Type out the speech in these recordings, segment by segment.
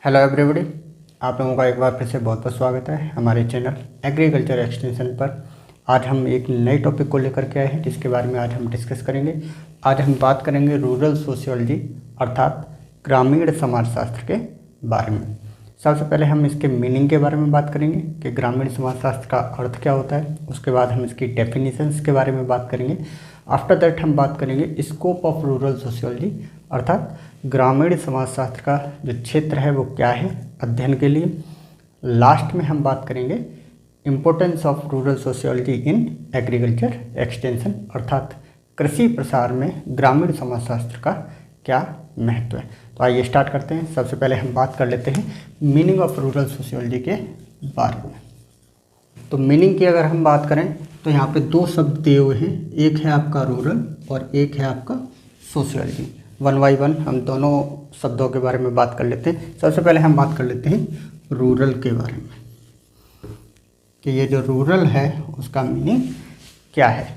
Hello everybody, आप लोगों का एक बार फिर से बहुत बहुत स्वागत है हमारे चैनल एग्रीकल्चर एक्सटेंशन पर। आज हम एक नए टॉपिक को लेकर के आए हैं जिसके बारे में आज हम डिस्कस करेंगे। आज हम बात करेंगे रूरल सोशियोलॉजी अर्थात ग्रामीण समाजशास्त्र के बारे में। सबसे पहले हम इसके मीनिंग के बारे में बात करेंगे कि ग्रामीण समाजशास्त्र का अर्थ क्या होता है। उसके बाद हम इसकी डेफिनेशंस के बारे में बात करेंगे। आफ्टर दैट हम बात करेंगे स्कोप ऑफ रूरल सोशियोलॉजी अर्थात ग्रामीण समाजशास्त्र का जो क्षेत्र है वो क्या है अध्ययन के लिए। लास्ट में हम बात करेंगे importance of rural sociology in agriculture extension अर्थात कृषि प्रसार में ग्रामीण समाजशास्त्र का क्या महत्व है। तो आइए स्टार्ट करते हैं। सबसे पहले हम बात कर लेते हैं मीनिंग ऑफ रूरल सोशियोलॉजी के बारे में। तो मीनिंग की अगर हम बात करें तो यहाँ पे दो शब्द दिए हुए हैं, एक है आपका रूरल और एक है आपका सोशियोलॉजी। वन बाई वन हम दोनों शब्दों के बारे में बात कर लेते हैं। सबसे पहले हम बात कर लेते हैं रूरल के बारे में कि ये जो रूरल है उसका मीनिंग क्या है।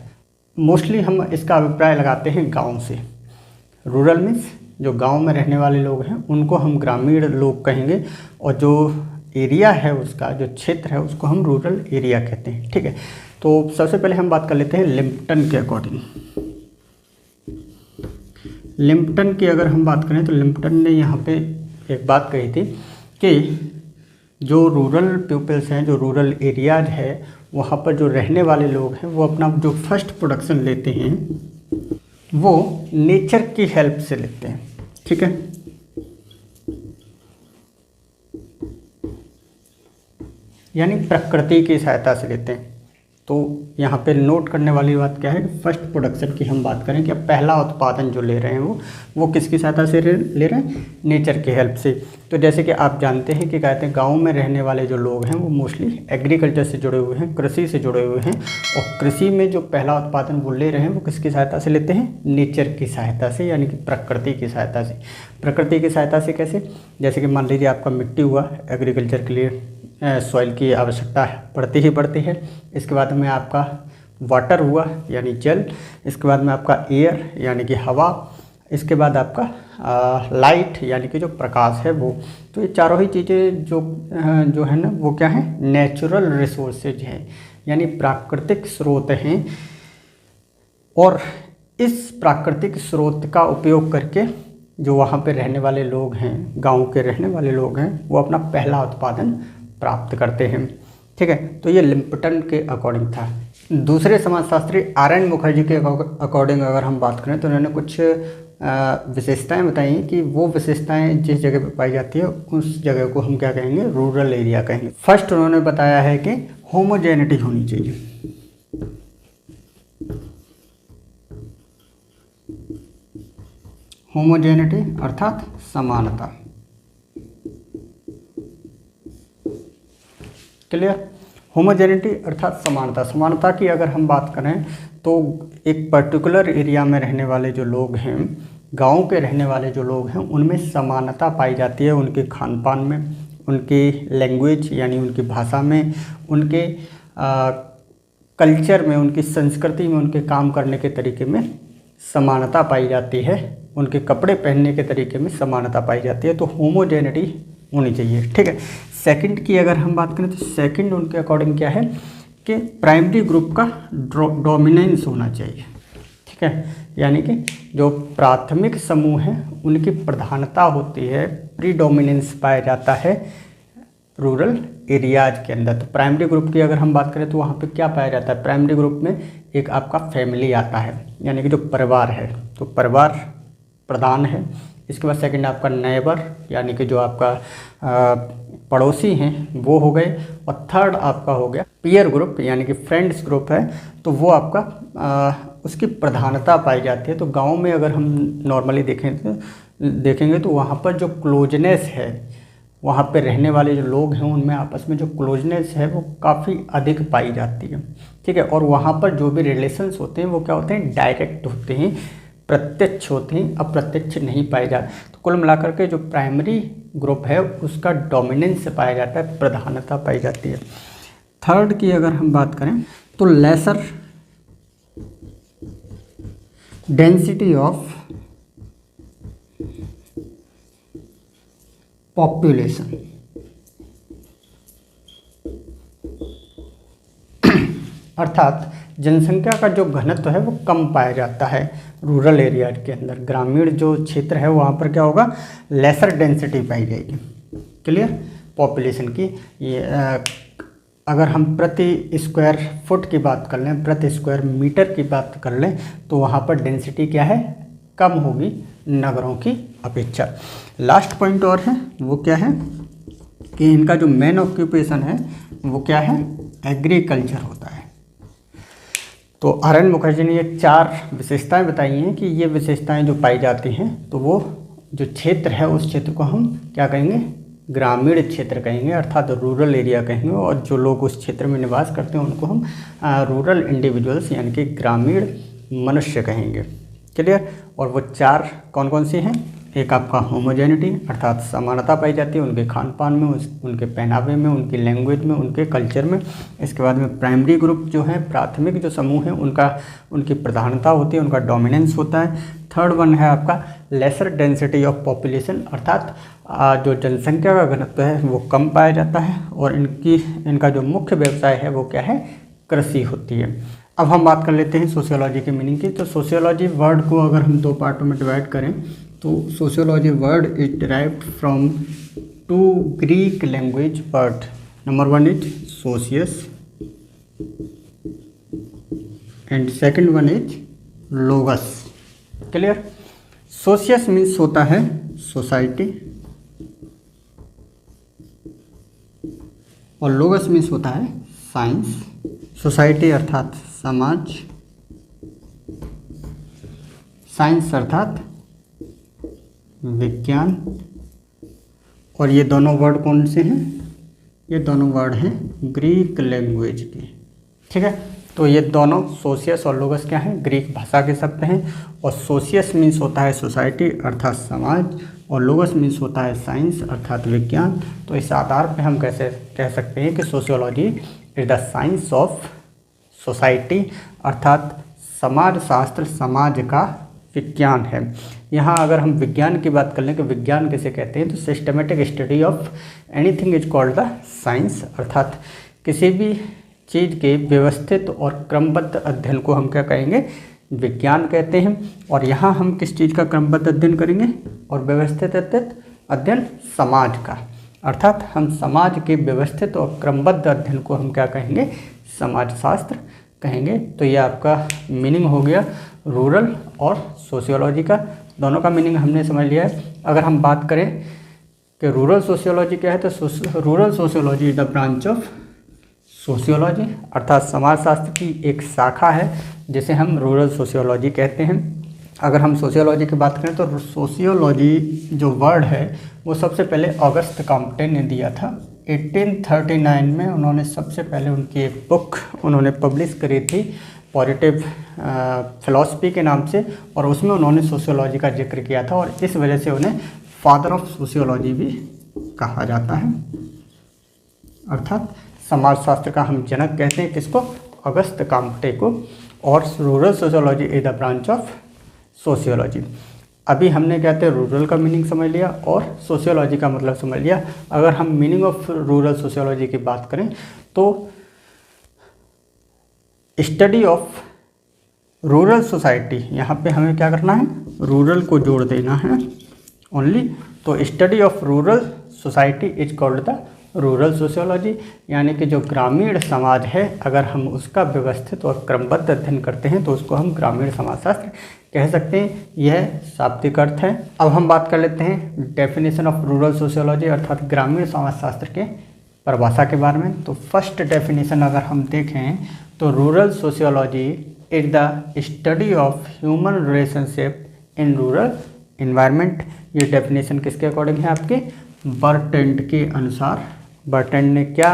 मोस्टली हम इसका अभिप्राय लगाते हैं गांव से। रूरल मीन्स जो गांव में रहने वाले लोग हैं उनको हम ग्रामीण लोग कहेंगे और जो एरिया है उसका जो क्षेत्र है उसको हम रूरल एरिया कहते हैं। ठीक है, तो सबसे पहले हम बात कर लेते हैं लिम्पटन के अकॉर्डिंग। लिम्पटन की अगर हम बात करें तो लिम्पटन ने यहाँ पे एक बात कही थी कि जो रूरल पीपल्स हैं, जो रूरल एरियाज है, वहाँ पर जो रहने वाले लोग हैं वो अपना जो फर्स्ट प्रोडक्शन लेते हैं वो नेचर की हेल्प से लेते हैं। ठीक है, यानी प्रकृति की सहायता से लेते हैं। तो यहाँ पे नोट करने वाली बात क्या है कि फर्स्ट प्रोडक्शन की हम बात करें कि पहला उत्पादन जो ले रहे हैं वो किसकी सहायता से ले रहे हैं, नेचर की हेल्प से। तो जैसे कि आप जानते हैं कि कहते हैं गांव में रहने वाले जो लोग हैं वो मोस्टली एग्रीकल्चर से जुड़े हुए हैं, कृषि से जुड़े हुए हैं। और कृषि में जो पहला उत्पादन वो ले रहे हैं वो किसकी सहायता से लेते हैं, नेचर की सहायता से, यानी कि प्रकृति की सहायता से। प्रकृति की सहायता से कैसे, जैसे कि मान लीजिए आपका मिट्टी हुआ, एग्रीकल्चर के लिए सॉइल की आवश्यकता पड़ती ही पड़ती है। इसके बाद में आपका वाटर हुआ यानी जल, इसके बाद में आपका एयर यानी कि हवा, इसके बाद आपका लाइट यानी कि जो प्रकाश है वो। तो ये चारों ही चीज़ें जो है ना वो क्या है, नेचुरल रिसोर्सेज हैं यानी प्राकृतिक स्रोत हैं। और इस प्राकृतिक स्रोत का उपयोग करके जो वहाँ पे रहने वाले लोग हैं, गांव के रहने वाले लोग हैं, वो अपना पहला उत्पादन प्राप्त करते हैं। ठीक है, तो ये लिम्पटन के अकॉर्डिंग था। दूसरे समाजशास्त्री RN मुखर्जी के अकॉर्डिंग अगर हम बात करें तो उन्होंने कुछ विशेषताएं बताई कि वो विशेषताएं जिस जगह पर पाई जाती है उस जगह को हम क्या कहेंगे, रूरल एरिया कहेंगे। फर्स्ट उन्होंने बताया है कि होमोजेनिटी होनी चाहिए। होमोजेनिटी अर्थात समानता। क्लियर, होमोजेनिटी अर्थात समानता। समानता की अगर हम बात करें तो एक पर्टिकुलर एरिया में रहने वाले जो लोग हैं, गांव के रहने वाले जो लोग हैं, उनमें समानता पाई जाती है। उनके खान पान में, उनकी लैंग्वेज यानी उनकी भाषा में, उनके कल्चर में, उनकी संस्कृति में, उनके काम करने के तरीके में समानता पाई जाती है। उनके कपड़े पहनने के तरीके में समानता पाई जाती है। तो होमोजेनिटी होनी चाहिए। ठीक है, सेकंड की अगर हम बात करें तो सेकंड उनके अकॉर्डिंग क्या है कि प्राइमरी ग्रुप का डोमिनेंस होना चाहिए। ठीक है, यानी कि जो प्राथमिक समूह हैं उनकी प्रधानता होती है, प्रीडोमिनेंस पाया जाता है रूरल एरियाज के अंदर। तो प्राइमरी ग्रुप की अगर हम बात करें तो वहाँ पे क्या पाया जाता है, प्राइमरी ग्रुप में एक आपका फैमिली आता है यानी कि जो परिवार है, तो परिवार प्रधान है। इसके बाद सेकंड आपका नेबर यानी कि जो आपका पड़ोसी हैं वो हो गए। और थर्ड आपका हो गया पीयर ग्रुप यानी कि फ्रेंड्स ग्रुप है, तो वो आपका उसकी प्रधानता पाई जाती है। तो गांव में अगर हम नॉर्मली देखेंगे तो वहाँ पर जो क्लोजनेस है, वहाँ पे रहने वाले जो लोग हैं उनमें आपस में जो क्लोजनेस है वो काफ़ी अधिक पाई जाती है। ठीक है, और वहाँ पर जो भी रिलेशंस होते हैं वो क्या होते हैं, डायरेक्ट होते हैं, प्रत्यक्ष होते हैं, अप्रत्यक्ष नहीं पाए जाते। तो कुल मिलाकर के जो प्राइमरी ग्रुप है उसका डोमिनेंस पाया जाता है, प्रधानता पाई जाती है। थर्ड की अगर हम बात करें तो लेसर डेंसिटी ऑफ पॉपुलेशन। अर्थात जनसंख्या का जो घनत्व है वो कम पाया जाता है रूरल एरिया के अंदर। ग्रामीण जो क्षेत्र है वहाँ पर क्या होगा, लेसर डेंसिटी पाई जाएगी। क्लियर। पॉपुलेशन की ये अगर हम प्रति स्क्वायर फुट की बात कर लें, प्रति स्क्वायर मीटर की बात कर लें, तो वहाँ पर डेंसिटी क्या है, कम होगी नगरों की अपेक्षा। लास्ट पॉइंट और है, वो क्या है कि इनका जो मेन ऑक्यूपेशन है वो क्या है, एग्रीकल्चर होता है। तो आर.एन. मुखर्जी ने ये 4 विशेषताएं बताई हैं कि ये विशेषताएं जो पाई जाती हैं तो वो जो क्षेत्र है उस क्षेत्र को हम क्या कहेंगे, ग्रामीण क्षेत्र कहेंगे, अर्थात रूरल एरिया कहेंगे। और जो लोग उस क्षेत्र में निवास करते हैं उनको हम रूरल इंडिविजुअल्स यानी कि ग्रामीण मनुष्य कहेंगे। क्लियर। और वो 4 कौन कौन सी हैं, एक आपका होमोजेनिटी अर्थात समानता पाई जाती है उनके खान पान में, उनके पहनावे में, उनकी लैंग्वेज में, उनके कल्चर में। इसके बाद में प्राइमरी ग्रुप जो है, प्राथमिक जो समूह है उनकी प्रधानता होती है, उनका डोमिनेंस होता है। थर्ड वन है आपका लेसर डेंसिटी ऑफ पॉपुलेशन, अर्थात जो जनसंख्या का घनत्व है वो कम पाया जाता है और इनका जो मुख्य व्यवसाय है वो क्या है, कृषि होती है। अब हम बात कर लेते हैं सोशियोलॉजी के मीनिंग की। तो सोशियोलॉजी वर्ड को अगर हम 2 पार्टों में डिवाइड करें तो sociology word is derived from 2 Greek language word. Number 1 is socius and second one is logos. Clear. Socius means होता है सोसाइटी और लोगस मीन्स होता है साइंस। सोसाइटी अर्थात समाज, साइंस अर्थात विज्ञान। और ये दोनों वर्ड कौन से हैं, ये दोनों वर्ड हैं ग्रीक लैंग्वेज के। ठीक है। तो ये दोनों सोशियस और लोगस क्या हैं, ग्रीक भाषा के शब्द हैं। और सोशियस मीन्स होता है सोसाइटी अर्थात समाज और लोगस मीन्स होता है साइंस अर्थात विज्ञान। तो इस आधार पे हम कैसे कह सकते हैं कि sociology is the science of society अर्थात समाज शास्त्र, समाज का विज्ञान है। यहाँ अगर हम विज्ञान की बात कर लें कि विज्ञान किसे कहते हैं, तो systematic study of anything is called the science, अर्थात किसी भी चीज़ के व्यवस्थित और क्रमबद्ध अध्ययन को हम क्या कहेंगे, विज्ञान कहते हैं। और यहाँ हम किस चीज़ का क्रमबद्ध अध्ययन करेंगे और व्यवस्थित अध्ययन समाज का, अर्थात हम समाज के व्यवस्थित और क्रमबद्ध अध्ययन को हम क्या कहेंगे, समाजशास्त्र कहेंगे। तो ये आपका मीनिंग हो गया रूरल और सोशियोलॉजी का, दोनों का मीनिंग हमने समझ लिया है। अगर हम बात करें कि रूरल सोशियोलॉजी क्या है, तो rural sociology is the branch of sociology अर्थात समाजशास्त्र की एक शाखा है जिसे हम रूरल सोशियोलॉजी कहते हैं। अगर हम सोशियोलॉजी की बात करें तो सोशियोलॉजी जो वर्ड है वो सबसे पहले ऑगस्ट कॉम्टे ने दिया था 1839 में। उन्होंने सबसे पहले उनकी एक बुक उन्होंने पब्लिश करी थी पॉजिटिव फिलॉसफी के नाम से, और उसमें उन्होंने सोशियोलॉजी का जिक्र किया था और इस वजह से उन्हें फादर ऑफ सोशियोलॉजी भी कहा जाता है, अर्थात समाजशास्त्र का हम जनक कहते हैं किसको, ऑगस्ट कॉम्टे को। और rural sociology is the branch of sociology. अभी हमने क्या कहते हैं रूरल का मीनिंग समझ लिया और सोशियोलॉजी का मतलब समझ लिया। अगर हम मीनिंग ऑफ रूरल सोशियोलॉजी की बात करें तो स्टडी ऑफ रूरल सोसाइटी, यहाँ पे हमें क्या करना है, रूरल को जोड़ देना है ओनली। तो study of rural society is called the rural sociology, यानी कि जो ग्रामीण समाज है अगर हम उसका व्यवस्थित और क्रमबद्ध अध्ययन करते हैं तो उसको हम ग्रामीण समाजशास्त्र कह सकते हैं। यह शाब्दिक अर्थ है। अब हम बात कर लेते हैं डेफिनेशन ऑफ रूरल सोशियोलॉजी अर्थात ग्रामीण समाजशास्त्र के परिभाषा के बारे में। तो फर्स्ट डेफिनेशन अगर हम देखें तो rural sociology is the study of human relationship in rural environment. ये डेफिनेशन किसके अकॉर्डिंग है, आपके बर्टेंड के अनुसार। बर्टेंड ने क्या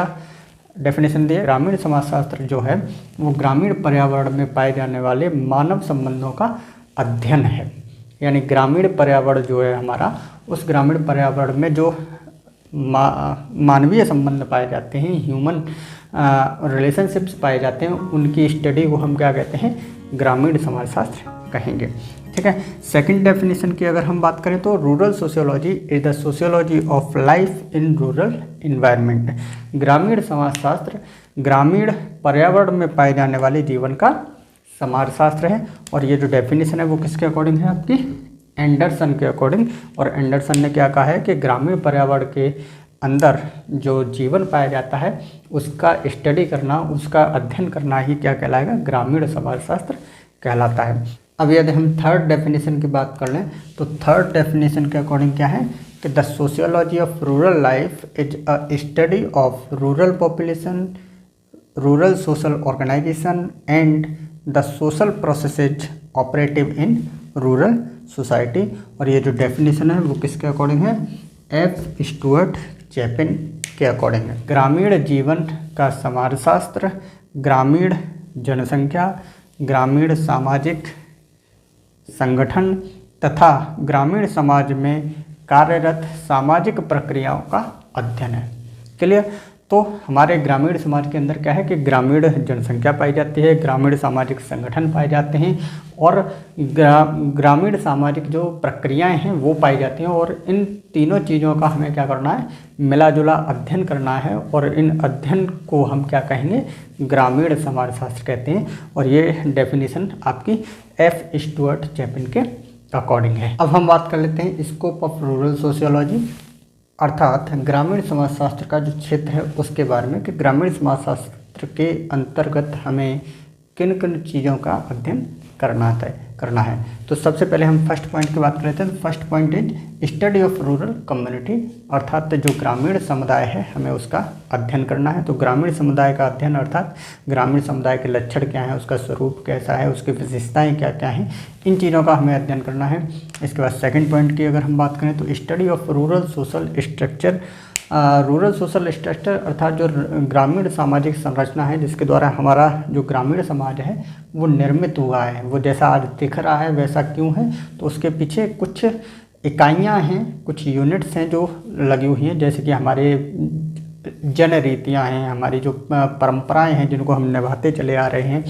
डेफिनेशन दी है, ग्रामीण समाजशास्त्र जो है वो ग्रामीण पर्यावरण में पाए जाने वाले मानव संबंधों का अध्ययन है। यानी ग्रामीण पर्यावरण जो है हमारा, उस ग्रामीण पर्यावरण में जो मानवीय संबंध पाए जाते हैं, ह्यूमन रिलेशनशिप्स पाए जाते हैं, उनकी स्टडी को हम क्या कहते हैं, ग्रामीण समाजशास्त्र कहेंगे। ठीक है। सेकंड डेफिनेशन की अगर हम बात करें तो rural sociology is the sociology of life in rural environment. ग्रामीण समाजशास्त्र ग्रामीण पर्यावरण में पाए जाने वाले जीवन का समाजशास्त्र है। और ये जो डेफिनेशन है वो किसके अकॉर्डिंग है, आपकी एंडरसन के अकॉर्डिंग। और एंडरसन ने क्या कहा है कि ग्रामीण पर्यावरण के अंदर जो जीवन पाया जाता है उसका स्टडी करना, उसका अध्ययन करना ही क्या कहलाएगा, ग्रामीण समाजशास्त्र कहलाता है। अब यदि हम थर्ड डेफिनेशन की बात कर लें तो थर्ड डेफिनेशन के अकॉर्डिंग क्या है कि the sociology of rural life is a study of rural population, rural social organization and the social processes operative in rural society. और ये जो डेफिनेशन है वो किसके अकॉर्डिंग है, एफ स्टुअर्ट चैपिन के अकॉर्डिंग है। ग्रामीण जीवन का समाजशास्त्र ग्रामीण जनसंख्या, ग्रामीण सामाजिक संगठन तथा ग्रामीण समाज में कार्यरत सामाजिक प्रक्रियाओं का अध्ययन है। क्लियर। तो हमारे ग्रामीण समाज के अंदर क्या है कि ग्रामीण जनसंख्या पाई जाती है, ग्रामीण सामाजिक संगठन पाए जाते हैं और ग्रामीण सामाजिक जो प्रक्रियाएं हैं वो पाई जाती हैं। और इन तीनों चीज़ों का हमें क्या करना है, मिला जुला अध्ययन करना है। और इन अध्ययन को हम क्या कहेंगे, ग्रामीण समाजशास्त्र कहते हैं। और ये डेफिनेशन आपकी एफ स्टुअर्ट चैपिन के अकॉर्डिंग है। अब हम बात कर लेते हैं स्कोप ऑफ रूरल सोशियोलॉजी, अर्थात ग्रामीण समाजशास्त्र का जो क्षेत्र है उसके बारे में कि ग्रामीण समाजशास्त्र के अंतर्गत हमें किन किन चीज़ों का अध्ययन करना है। तो सबसे पहले हम फर्स्ट पॉइंट की बात कर लेते हैं। First point is study of rural community, अर्थात जो ग्रामीण समुदाय है हमें उसका अध्ययन करना है। तो ग्रामीण समुदाय का अध्ययन अर्थात ग्रामीण समुदाय के लक्षण क्या हैं, उसका स्वरूप कैसा है, उसकी विशेषताएं क्या क्या हैं, इन चीज़ों का हमें अध्ययन करना है। इसके बाद सेकेंड पॉइंट की अगर हम बात करें तो study of rural social structure, rural social structure अर्थात जो ग्रामीण सामाजिक संरचना है जिसके द्वारा हमारा जो ग्रामीण समाज है वो निर्मित हुआ है, वो जैसा आज दिख रहा है वैसा क्यों है, तो उसके पीछे कुछ इकाइयाँ हैं, कुछ यूनिट्स हैं जो लगी हुई हैं, जैसे कि हमारे जन रीतियाँ हैं, हमारी जो परंपराएं हैं जिनको हम निभाते चले आ रहे हैं,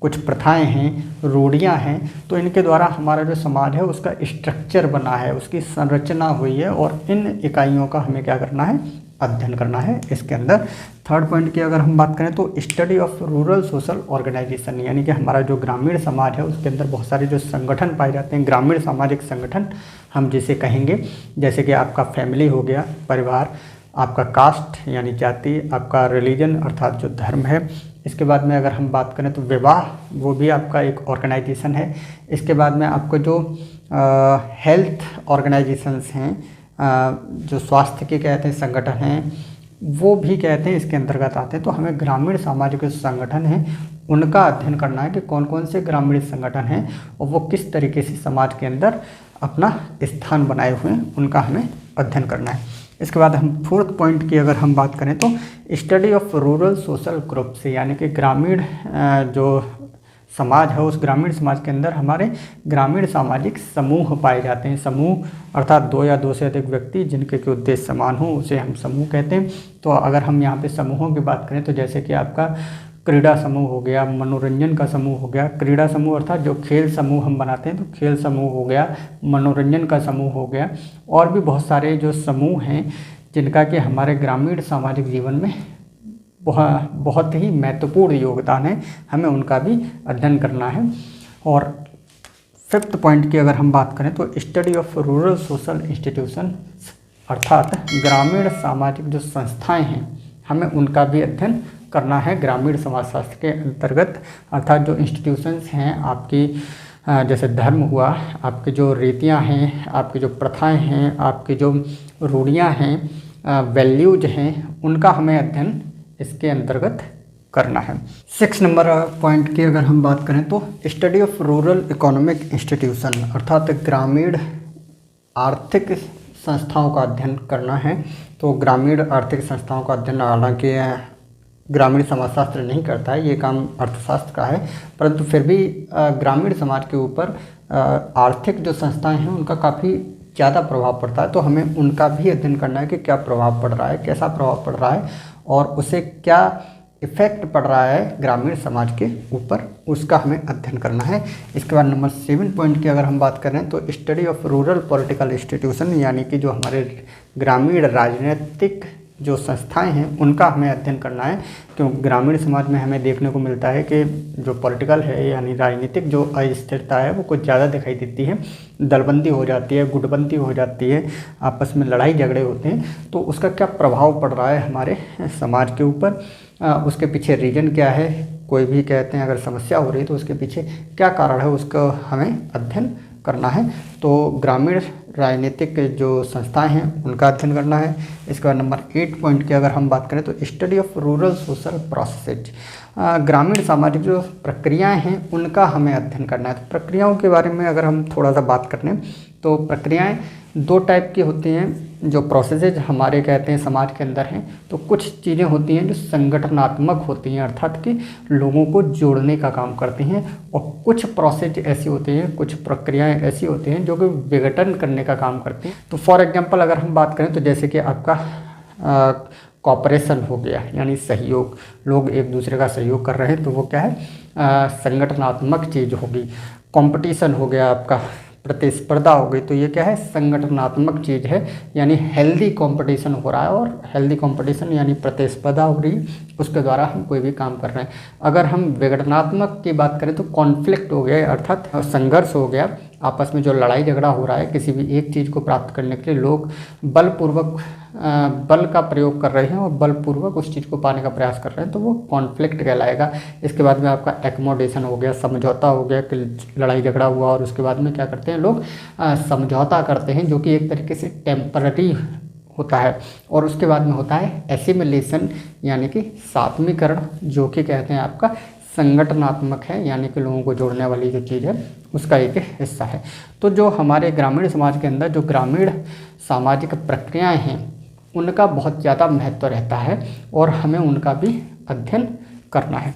कुछ प्रथाएं हैं, रूढ़ियाँ हैं। तो इनके द्वारा हमारा जो समाज है उसका स्ट्रक्चर बना है, उसकी संरचना हुई है और इन इकाइयों का हमें क्या करना है, अध्ययन करना है इसके अंदर। थर्ड पॉइंट की अगर हम बात करें तो study of rural social organization, यानी कि हमारा जो ग्रामीण समाज है उसके अंदर बहुत सारे जो संगठन पाए जाते हैं, ग्रामीण सामाजिक संगठन हम जिसे कहेंगे, जैसे कि आपका फैमिली हो गया, परिवार, आपका कास्ट यानी जाति, आपका रिलीजन अर्थात जो धर्म है। इसके बाद में अगर हम बात करें तो विवाह, वो भी आपका एक ऑर्गेनाइजेशन है। इसके बाद में आपको जो हेल्थ ऑर्गेनाइजेशंस हैं, जो स्वास्थ्य के कहते हैं संगठन हैं, वो भी कहते हैं इसके अंतर्गत आते हैं। तो हमें ग्रामीण सामाजिक संगठन हैं उनका अध्ययन करना है कि कौन कौन से ग्रामीण संगठन हैं और वो किस तरीके से समाज के अंदर अपना स्थान बनाए हुए हैं, उनका हमें अध्ययन करना है। इसके बाद हम फोर्थ पॉइंट की अगर हम बात करें तो study of rural social groups, यानी कि ग्रामीण जो समाज है उस ग्रामीण समाज के अंदर हमारे ग्रामीण सामाजिक समूह पाए जाते हैं। समूह अर्थात दो या दो से अधिक व्यक्ति जिनके के उद्देश्य समान हो उसे हम समूह कहते हैं। तो अगर हम यहाँ पे समूहों की बात करें तो जैसे कि आपका क्रीड़ा समूह हो गया, मनोरंजन का समूह हो गया। क्रीड़ा समूह अर्थात जो खेल समूह हम बनाते हैं तो खेल समूह हो गया, मनोरंजन का समूह हो गया, और भी बहुत सारे जो समूह हैं जिनका कि हमारे ग्रामीण सामाजिक जीवन में बहुत ही महत्वपूर्ण योगदान है, हमें उनका भी अध्ययन करना है। और फिफ्थ पॉइंट की अगर हम बात करें तो study of rural social institution, अर्थात ग्रामीण सामाजिक जो संस्थाएं हैं हमें उनका भी अध्ययन करना है ग्रामीण समाजशास्त्र के अंतर्गत। अर्थात जो इंस्टीट्यूशंस हैं आपकी, जैसे धर्म हुआ, आपकी जो रीतियां हैं, आपकी जो प्रथाएं हैं, आपकी जो रूढ़ियां हैं, वैल्यूज हैं, उनका हमें अध्ययन इसके अंतर्गत करना है। 6 नंबर पॉइंट की अगर हम बात करें तो study of rural economic institution, अर्थात ग्रामीण आर्थिक संस्थाओं का अध्ययन करना है। तो ग्रामीण आर्थिक संस्थाओं का अध्ययन हालांकि ग्रामीण समाजशास्त्र नहीं करता है, ये काम अर्थशास्त्र का है, परंतु फिर भी ग्रामीण समाज के ऊपर आर्थिक जो संस्थाएं हैं उनका काफ़ी ज़्यादा प्रभाव पड़ता है। तो हमें उनका भी अध्ययन करना है कि क्या प्रभाव पड़ रहा है, कैसा प्रभाव पड़ रहा है और उसे क्या इफेक्ट पड़ रहा है ग्रामीण समाज के ऊपर, उसका हमें अध्ययन करना है। इसके बाद नंबर 7 पॉइंट की अगर हम बात करें तो study of rural political institution, यानी कि जो हमारे ग्रामीण राजनीतिक जो संस्थाएं हैं उनका हमें अध्ययन करना है। क्योंकि ग्रामीण समाज में हमें देखने को मिलता है कि जो पॉलिटिकल है यानी राजनीतिक जो अस्थिरता है वो कुछ ज़्यादा दिखाई देती है, दलबंदी हो जाती है, गुटबंदी हो जाती है, आपस में लड़ाई झगड़े होते हैं। तो उसका क्या प्रभाव पड़ रहा है हमारे समाज के ऊपर, उसके पीछे रीजन क्या है, कोई भी कहते हैं अगर समस्या हो रही है तो उसके पीछे क्या कारण है, उसका हमें अध्ययन करना है। तो ग्रामीण राजनीतिक जो संस्थाएं हैं उनका अध्ययन करना है। इसके बाद नंबर 8 पॉइंट की अगर हम बात करें तो study of rural social process, ग्रामीण सामाजिक जो प्रक्रियाएं हैं उनका हमें अध्ययन करना है। तो प्रक्रियाओं के बारे में अगर हम थोड़ा सा बात कर लें तो प्रक्रियाएं 2 टाइप की होती हैं जो प्रोसेसेज हमारे कहते हैं समाज के अंदर हैं। तो कुछ चीज़ें होती हैं जो संगठनात्मक होती हैं, अर्थात कि लोगों को जोड़ने का काम करती हैं, और कुछ प्रोसेस ऐसी होती हैं, कुछ प्रक्रियाएं ऐसी होती हैं जो कि विघटन करने का काम करती हैं। तो फॉर एग्जांपल अगर हम बात करें तो जैसे कि आपका कॉपरेशन हो गया, यानी सहयोग, लोग एक दूसरे का सहयोग कर रहे हैं तो वो क्या है, संगठनात्मक चीज़ होगी। कंपटीशन हो गया आपका, प्रतिस्पर्धा हो गई, तो ये क्या है, संगठनात्मक चीज़ है, यानी हेल्दी कंपटीशन हो रहा है, और हेल्दी कंपटीशन यानी प्रतिस्पर्धा हो रही है, उसके द्वारा हम कोई भी काम कर रहे हैं। अगर हम विघटनात्मक की बात करें तो कॉन्फ्लिक्ट हो गया, अर्थात संघर्ष हो गया, आपस में जो लड़ाई झगड़ा हो रहा है किसी भी एक चीज़ को प्राप्त करने के लिए लोग बलपूर्वक बल का प्रयोग कर रहे हैं और बलपूर्वक उस चीज़ को पाने का प्रयास कर रहे हैं, तो वो कॉन्फ्लिक्ट कहलाएगा। इसके बाद में आपका एकोमोडेशन हो गया, समझौता हो गया कि लड़ाई झगड़ा हुआ और उसके बाद में क्या करते हैं लोग, समझौता करते हैं, जो कि एक तरीके से टेम्पररी होता है। और उसके बाद में होता है एसिमिलेशन, यानी कि सात्मीकरण, जो कि कहते हैं आपका संगठनात्मक है, यानी कि लोगों को जोड़ने वाली जो चीज़ है उसका एक हिस्सा है। तो जो हमारे ग्रामीण समाज के अंदर जो ग्रामीण सामाजिक प्रक्रियाएं हैं उनका बहुत ज़्यादा महत्व रहता है और हमें उनका भी अध्ययन करना है।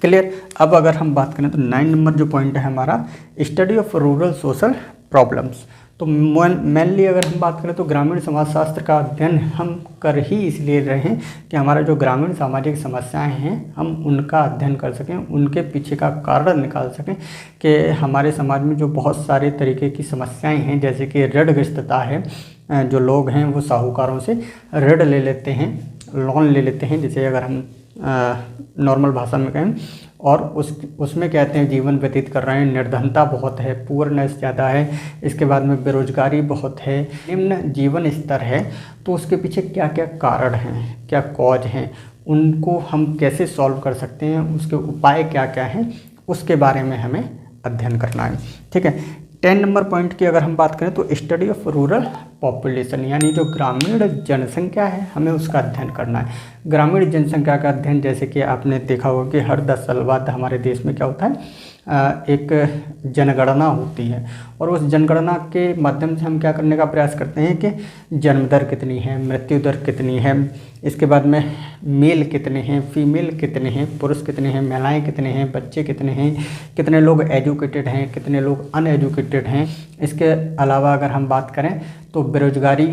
क्लियर। अब अगर हम बात करें तो 9 नंबर जो पॉइंट है हमारा, study of rural social problems. तो मेनली अगर हम बात करें तो ग्रामीण समाजशास्त्र का अध्ययन हम कर ही इसलिए रहे हैं कि हमारा जो ग्रामीण सामाजिक समस्याएं हैं हम उनका अध्ययन कर सकें, उनके पीछे का कारण निकाल सकें कि हमारे समाज में जो बहुत सारे तरीके की समस्याएं हैं, जैसे कि ऋणग्रस्तता है, जो लोग हैं वो साहूकारों से ऋण ले लेते हैं, लोन ले लेते हैं, जैसे अगर हम नॉर्मल भाषा में कहें, और उसमें कहते हैं जीवन व्यतीत कर रहे हैं, निर्धनता बहुत है, पुअरनेस ज़्यादा है, इसके बाद में बेरोजगारी बहुत है, निम्न जीवन स्तर है। तो उसके पीछे क्या क्या कारण हैं, क्या कॉज हैं, उनको हम कैसे सॉल्व कर सकते हैं, उसके उपाय क्या क्या हैं, उसके बारे में हमें अध्ययन करना है। ठीक है। 10 नंबर पॉइंट की अगर हम बात करें तो स्टडी ऑफ रूरल पॉपुलेशन, यानी जो ग्रामीण जनसंख्या है हमें उसका अध्ययन करना है। ग्रामीण जनसंख्या का अध्ययन, जैसे कि आपने देखा होगा कि हर 10 साल बाद हमारे देश में क्या होता है, एक जनगणना होती है, और उस जनगणना के माध्यम से हम क्या करने का प्रयास करते हैं कि जन्म दर कितनी है, मृत्यु दर कितनी है, इसके बाद में मेल कितने हैं, फीमेल कितने हैं, पुरुष कितने हैं, महिलाएं कितने हैं, बच्चे कितने हैं, कितने लोग एजुकेटेड हैं, कितने लोग अनएजुकेटेड हैं। इसके अलावा अगर हम बात करें तो बेरोजगारी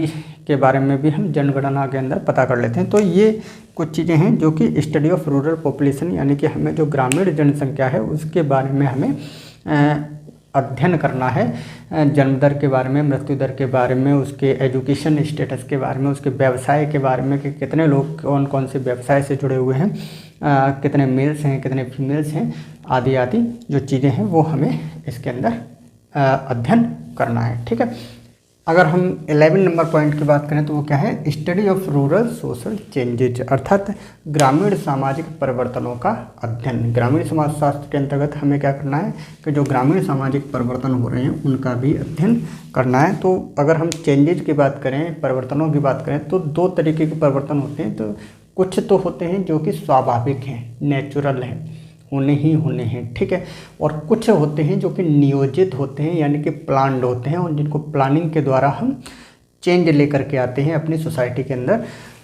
के बारे में भी हम जनगणना के अंदर पता कर लेते हैं। तो ये कुछ चीज़ें हैं जो कि स्टडी ऑफ रूरल पॉपुलेशन, यानी कि हमें जो ग्रामीण जनसंख्या है उसके बारे में हमें अध्ययन करना है, जन्म दर के बारे में, मृत्यु दर के बारे में, उसके एजुकेशन स्टेटस के बारे में, उसके व्यवसाय के बारे में कि कितने लोग कौन कौन से व्यवसाय से जुड़े हुए हैं, कितने मेल्स हैं, कितने फीमेल्स हैं, आदि आदि जो चीज़ें हैं वो हमें इसके अंदर अध्ययन करना है। ठीक है। अगर हम 11 नंबर पॉइंट की बात करें तो वो क्या है, study of rural social changes, अर्थात ग्रामीण सामाजिक परिवर्तनों का अध्ययन। ग्रामीण समाजशास्त्र के अंतर्गत हमें क्या करना है कि जो ग्रामीण सामाजिक परिवर्तन हो रहे हैं उनका भी अध्ययन करना है। तो अगर हम चेंजेज की बात करें, परिवर्तनों की बात करें, तो 2 तरीके के परिवर्तन होते हैं। तो कुछ तो होते हैं जो कि स्वाभाविक हैं, नेचुरल हैं, होने ही होने हैं। ठीक है। और कुछ होते हैं जो कि नियोजित होते हैं, यानी कि प्लान्ड होते हैं, और जिनको प्लानिंग के द्वारा हम चेंज लेकर के आते हैं अपनी सोसाइटी के अंदर।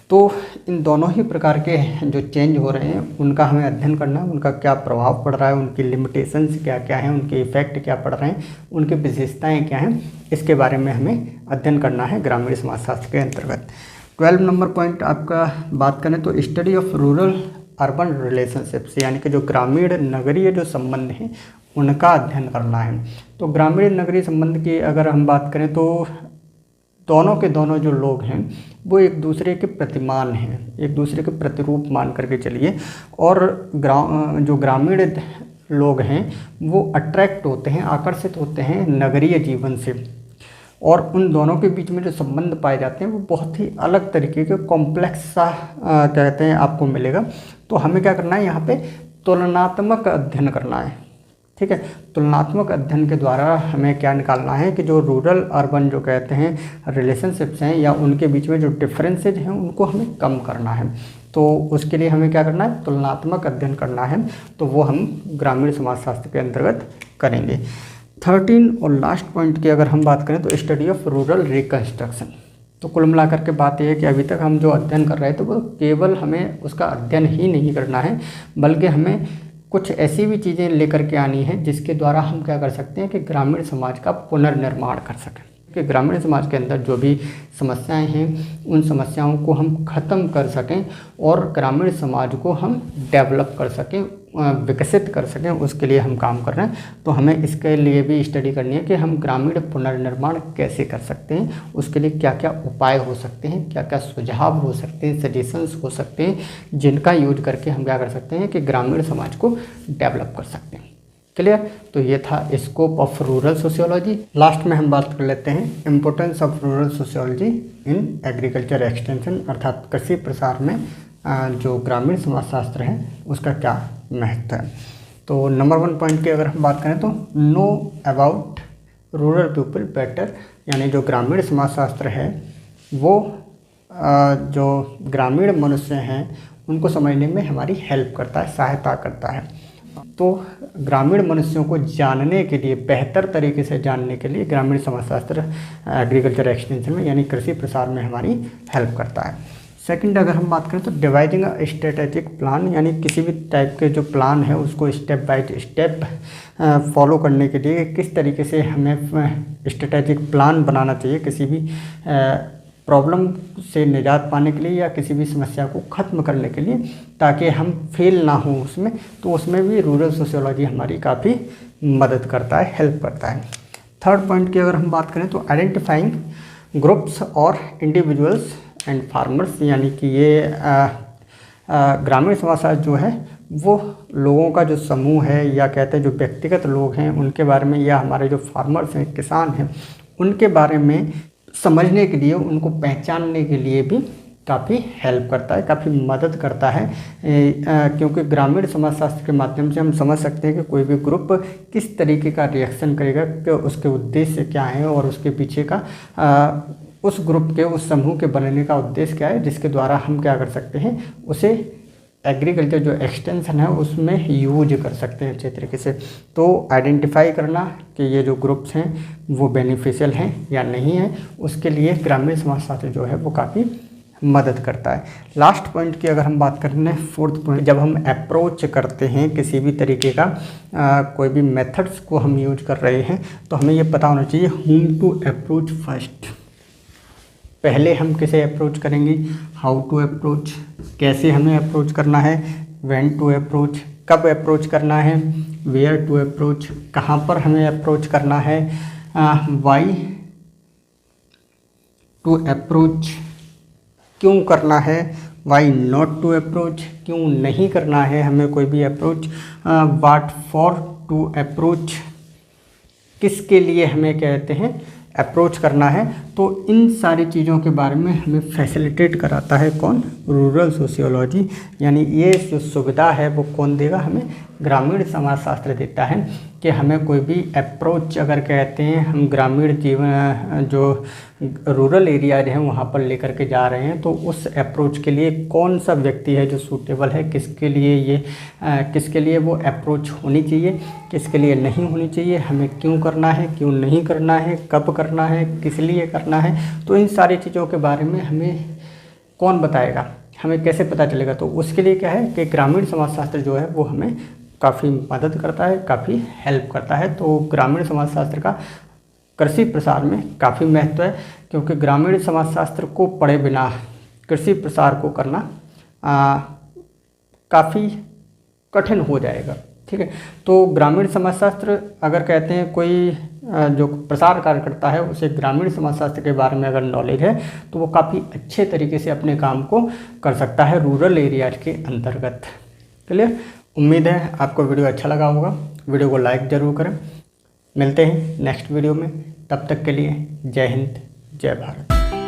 तो इन दोनों ही प्रकार के जो चेंज हो रहे हैं उनका हमें अध्ययन करना है, उनका क्या प्रभाव पड़ रहा है, उनकी लिमिटेशंस क्या क्या हैं, उनके इफ़ेक्ट क्या पड़ रहे हैं, उनकी विशेषताएँ क्या हैं, इसके बारे में हमें अध्ययन करना है ग्रामीण समाजशास्त्र के अंतर्गत। 12 नंबर पॉइंट आपका बात करें तो study of rural urban relationships, यानी कि जो ग्रामीण नगरीय जो संबंध हैं उनका अध्ययन करना है। तो ग्रामीण नगरीय संबंध की अगर हम बात करें तो दोनों के दोनों जो लोग हैं वो एक दूसरे के प्रतिमान हैं, एक दूसरे के प्रतिरूप मान करके चलिए। और जो ग्रामीण लोग हैं वो अट्रैक्ट होते हैं, आकर्षित होते हैं नगरीय जीवन से, और उन दोनों के बीच में जो संबंध पाए जाते हैं वो बहुत ही अलग तरीके के कॉम्प्लेक्स सा कहते हैं आपको मिलेगा। तो हमें क्या करना है, यहाँ पे तुलनात्मक अध्ययन करना है, ठीक है। तुलनात्मक अध्ययन के द्वारा हमें क्या निकालना है कि जो रूरल अर्बन जो कहते हैं रिलेशनशिप्स हैं या उनके बीच में जो डिफरेंसेज हैं उनको हमें कम करना है। तो उसके लिए हमें क्या करना है, तुलनात्मक अध्ययन करना है। तो वो हम ग्रामीण समाजशास्त्र के अंतर्गत करेंगे। 13 और लास्ट पॉइंट की अगर हम बात करें तो स्टडी ऑफ रूरल रिकन्स्ट्रक्शन। तो कुल मिलाकर के बात यह है कि अभी तक हम जो अध्ययन कर रहे थे वो केवल हमें उसका अध्ययन ही नहीं करना है, बल्कि हमें कुछ ऐसी भी चीज़ें लेकर के आनी है जिसके द्वारा हम क्या कर सकते हैं कि ग्रामीण समाज का पुनर्निर्माण कर सकें। कि ग्रामीण समाज के अंदर जो भी समस्याएं हैं उन समस्याओं को हम ख़त्म कर सकें और ग्रामीण समाज को हम डेवलप कर सकें, विकसित कर सकें, उसके लिए हम काम कर रहे हैं। तो हमें इसके लिए भी स्टडी करनी है कि हम ग्रामीण पुनर्निर्माण कैसे कर सकते हैं, उसके लिए क्या क्या उपाय हो सकते हैं, क्या क्या सुझाव हो सकते हैं, सजेशंस हो सकते हैं, जिनका यूज करके हम क्या कर सकते हैं कि ग्रामीण समाज को डेवलप कर सकते हैं। क्लियर। तो ये था scope of rural sociology. Last में हम बात कर लेते हैं importance of rural sociology in agriculture extension, अर्थात कृषि प्रसार में जो ग्रामीण समाजशास्त्र है उसका क्या महत्व है। तो नंबर 1 पॉइंट की अगर हम बात करें तो know about rural people better, यानी जो ग्रामीण समाजशास्त्र है वो जो ग्रामीण मनुष्य हैं उनको समझने में हमारी हेल्प करता है, सहायता करता है। तो ग्रामीण मनुष्यों को जानने के लिए, बेहतर तरीके से जानने के लिए ग्रामीण समाजशास्त्र एग्रीकल्चर एक्सटेंशन में यानी कृषि प्रसार में हमारी हेल्प करता है। सेकंड अगर हम बात करें तो डिवाइडिंग अ स्ट्रेटेजिक प्लान, यानी किसी भी टाइप के जो प्लान है उसको स्टेप बाय स्टेप फॉलो करने के लिए किस तरीके से हमें स्ट्रेटेजिक प्लान बनाना चाहिए किसी भी प्रॉब्लम से निजात पाने के लिए या किसी भी समस्या को ख़त्म करने के लिए, ताकि हम फेल ना हो उसमें। तो उसमें भी रूरल सोशियोलॉजी हमारी काफ़ी मदद करता है, हेल्प करता है। थर्ड पॉइंट की अगर हम बात करें तो आइडेंटिफाइंग ग्रुप्स और इंडिविजुअल्स एंड फार्मर्स, यानी कि ये ग्रामीण समाजशास्त्र जो है वो लोगों का जो समूह है या कहते हैं जो व्यक्तिगत लोग हैं उनके बारे में, या हमारे जो फार्मर्स हैं, किसान हैं, उनके बारे में समझने के लिए, उनको पहचानने के लिए भी काफ़ी हेल्प करता है, काफ़ी मदद करता है। क्योंकि ग्रामीण समाजशास्त्र के माध्यम से हम समझ सकते हैं कि कोई भी ग्रुप किस तरीके का रिएक्शन करेगा, कि उसके उद्देश्य क्या है और उसके पीछे का उस ग्रुप के, उस समूह के बनने का उद्देश्य क्या है, जिसके द्वारा हम क्या कर सकते हैं उसे एग्रीकल्चर जो एक्सटेंशन है उसमें यूज कर सकते हैं अच्छे तरीके से। तो आइडेंटिफाई करना कि ये जो ग्रुप्स हैं वो बेनिफिशियल हैं या नहीं है, उसके लिए ग्रामीण समाजशास्त्र जो है वो काफ़ी मदद करता है। लास्ट पॉइंट की अगर हम बात करें, फोर्थ पॉइंट, जब हम अप्रोच करते हैं किसी भी तरीके का कोई भी मेथड्स को हम यूज कर रहे हैं तो हमें ये पता होना चाहिए whom टू अप्रोच फर्स्ट। पहले हम किसे अप्रोच करेंगे, हाउ टू अप्रोच, कैसे हमें अप्रोच करना है, व्हेन टू अप्रोच, कब अप्रोच करना है, वेयर टू अप्रोच, कहाँ पर हमें अप्रोच करना है, वाई टू अप्रोच, क्यों करना है, वाई नॉट टू अप्रोच, क्यों नहीं करना है हमें कोई भी approach, what for to approach, किसके लिए हमें कहते हैं अप्रोच करना है। तो इन सारी चीज़ों के बारे में हमें फैसिलिटेट कराता है कौन, रूरल सोशियोलॉजी। यानी ये जो सुविधा है वो कौन देगा, हमें ग्रामीण समाजशास्त्र देता है कि हमें कोई भी अप्रोच अगर कहते हैं, हम ग्रामीण जीवन जो रूरल एरियाज हैं वहाँ पर लेकर के जा रहे हैं, तो उस अप्रोच के लिए कौन सा व्यक्ति है जो सूटेबल है, किसके लिए ये किसके लिए वो अप्रोच होनी चाहिए, किसके लिए नहीं होनी चाहिए, हमें क्यों करना है, क्यों नहीं करना है, कब करना है, किस लिए करना है। तो इन सारी चीज़ों के बारे में हमें कौन बताएगा, हमें कैसे पता चलेगा। तो उसके लिए क्या है कि ग्रामीण समाजशास्त्र जो है वो हमें काफ़ी मदद करता है, काफ़ी हेल्प करता है। तो ग्रामीण समाजशास्त्र का कृषि प्रसार में काफ़ी महत्व है, क्योंकि ग्रामीण समाजशास्त्र को पढ़े बिना कृषि प्रसार को करना काफ़ी कठिन हो जाएगा। ठीक है, तो ग्रामीण समाजशास्त्र अगर कहते हैं कोई जो प्रसार कार्य करता है उसे ग्रामीण समाजशास्त्र के बारे में अगर नॉलेज है तो वो काफ़ी अच्छे तरीके से अपने काम को कर सकता है रूरल एरियाज के अंतर्गत। क्लियर, उम्मीद है आपको वीडियो अच्छा लगा होगा। वीडियो को लाइक ज़रूर करें। मिलते हैं नेक्स्ट वीडियो में, तब तक के लिए जय हिंद जय भारत।